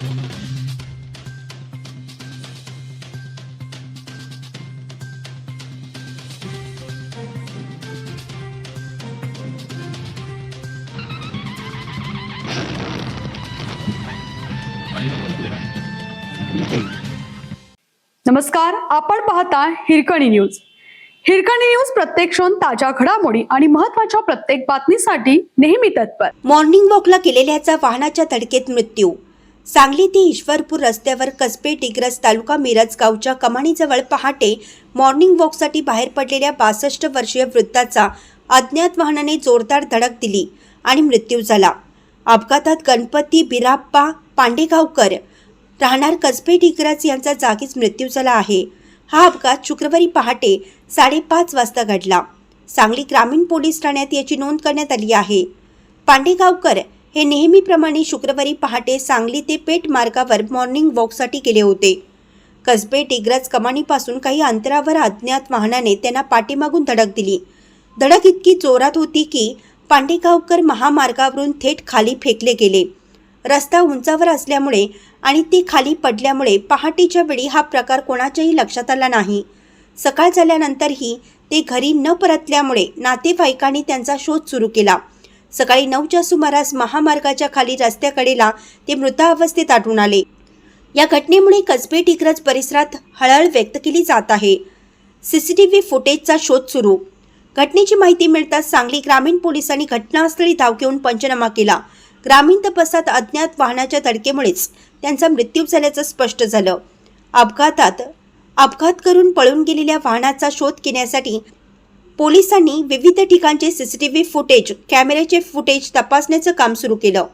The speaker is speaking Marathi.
नमस्कार, आपण पाहता हिरकणी न्यूज. हिरकणी न्यूज प्रत्येक क्षण ताज्या घडामोडी आणि महत्त्वाच्या प्रत्येक बातमीसाठी नेहमी तत्पर. मॉर्निंग वॉकला गेलेल्याचा वाहनाच्या धडकेत मृत्यू. सांगली ते ईश्वरपूर रस्त्यावर कसबे डिग्रस तालुका मिरज गावच्या कमानीजवळ पहाटे मॉर्निंग वॉकसाठी बाहेर पडलेल्या 62 वर्षीय वृद्धाचा अज्ञात वाहनाने जोरदार धडक दिली आणि मृत्यू झाला. अपघातात गणपती बिराप्पा पांडेगावकर राहणार कसबे डिग्रस यांचा जागीच मृत्यू झाला आहे. हा अपघात शुक्रवारी पहाटे 5:30 वाजता घडला. सांगली ग्रामीण पोलीस ठाण्यात याची नोंद करण्यात आली आहे. पांडेगावकर हे नेहमीप्रमाणे शुक्रवारी पहाटे सांगली ते पेठ मार्गावर मॉर्निंग वॉकसाठी गेले होते. कसबे डिग्रस कमानीपासून काही अंतरावर अज्ञात वाहनाने त्यांना पाठीमागून धडक दिली. धडक इतकी जोरात होती की पांडेगावकर महामार्गावरून थेट खाली फेकले गेले. रस्ता उंचावर असल्यामुळे आणि ते खाली पडल्यामुळे पहाटेच्या वेळी हा प्रकार कोणाच्याही लक्षात आला नाही. सकाळ झाल्यानंतरही ते घरी न परतल्यामुळे नातेवाईकांनी त्यांचा शोध सुरू केला. सकाळी 9च्या सुमारास महामार्गाच्या खाली रस्त्याकडेला ते मृतावस्थेत आढळून आले. या घटनेमुळे कसबे डिग्रस परिसरात हळहळ व्यक्त केली जात आहे. सीसीटीव्ही फुटेजचा शोध सुरू. घटनेची माहिती मिळताच सांगली ग्रामीण पोलिसांनी घटनास्थळी धाव घेऊन पंचनामा केला. ग्रामीण तपासात अज्ञात वाहनाच्या धडकेमुळेच त्यांचा मृत्यू झाल्याचं स्पष्ट झालं. अपघात करून पळून गेलेल्या वाहनाचा शोध घेण्यासाठी पोलिसांनी विविध ठिकाणचे सीसीटीव्ही फुटेज, कॅमेऱ्याचे फुटेज तपासण्याचं काम सुरू केलं.